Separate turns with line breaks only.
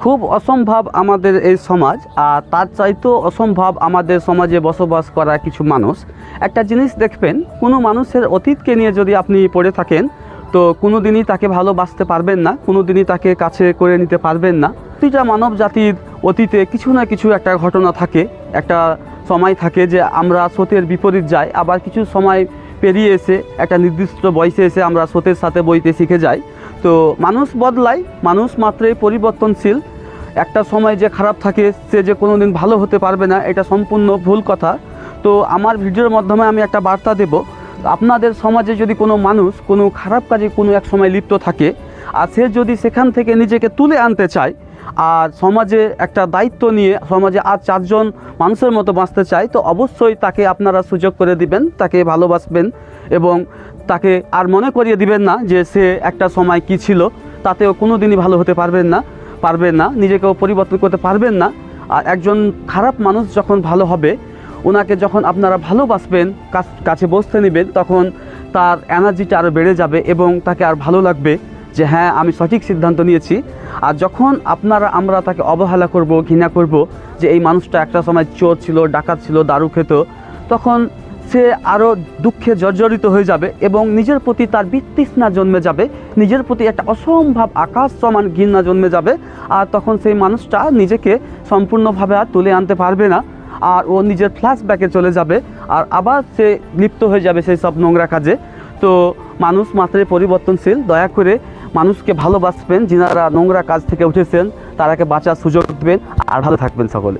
খুব অসম্ভব আমাদের এই সমাজ, আর তার চাইতেও অসম্ভব আমাদের সমাজে বসবাস করা কিছু মানুষ। একটা জিনিস দেখবেন, কোনো মানুষের অতীতকে নিয়ে যদি আপনি পড়ে থাকেন তো কোনো দিনই তাকে ভালোবাসতে পারবেন না, কোনো দিনই তাকে কাছে করে নিতে পারবেন না। প্রতিটা মানব জাতির অতীতে কিছু না কিছু একটা ঘটনা থাকে, একটা সময় থাকে যে আমরা স্রোতের বিপরীত যাই, আবার কিছু সময় পেরিয়ে এসে একটা নির্দিষ্ট বয়সে এসে আমরা স্রোতের সাথে বইতে শিখে যাই। তো মানুষ বদলায়, মানুষ মাত্রই পরিবর্তনশীল। একটা সময় যে খারাপ থাকে সে যে কোনো দিন ভালো হতে পারবে না, এটা সম্পূর্ণ ভুল কথা। তো আমার ভিডিওর মাধ্যমে আমি একটা বার্তা দেব, আপনাদের সমাজে যদি কোনো মানুষ কোনো খারাপ কাজে কোনো এক সময় লিপ্ত থাকে আর সে যদি সেখান থেকে নিজেকে তুলে আনতে চায় আর সমাজে একটা দায়িত্ব নিয়ে সমাজে আর চারজন মানুষের মতো বাঁচতে চায়, তো অবশ্যই তাকে আপনারা সুযোগ করে দিবেন, তাকে ভালোবাসবেন এবং তাকে আর মনে করিয়ে দিবেন না যে সে একটা সময় কি ছিল। তাতেও কোনো দিনই ভালো হতে পারবেন না, নিজেকেও পরিবর্তন করতে পারবেন না। আর একজন খারাপ মানুষ যখন ভালো হবে, ওনাকে যখন আপনারা ভালোবাসবেন, কাছে বসতে নেবেন, তখন তার এনার্জিটা আরও বেড়ে যাবে এবং তাকে আর ভালো লাগবে যে হ্যাঁ আমি সঠিক সিদ্ধান্ত নিয়েছি। আর যখন আমরা তাকে অবহেলা করব, ঘৃণা করব যে এই মানুষটা একটা সময় চোর ছিল, ডাকাত ছিল, দারু খেত, তখন সে আরও দুঃখে জর্জরিত হয়ে যাবে এবং নিজের প্রতি তার বিতৃষ্ণা জন্মে যাবে, নিজের প্রতি একটা অসম্ভব আকাশ সমান ঘৃণা জন্মে যাবে। আর তখন সেই মানুষটা নিজেকে সম্পূর্ণভাবে আর তুলে আনতে পারবে না, আর ও নিজের ফ্ল্যাশব্যাকে চলে যাবে আর আবার সে লিপ্ত হয়ে যাবে সেই সব নোংরা কাজে। তো মানুষ মাত্রই পরিবর্তনশীল, দয়া করে মানুষকে ভালোবাসবেন, যিনারা নোংরা কাজ থেকে উঠেছেন তারাকে বাঁচার সুযোগ দেবেন। আর ভালো থাকবেন সকলে।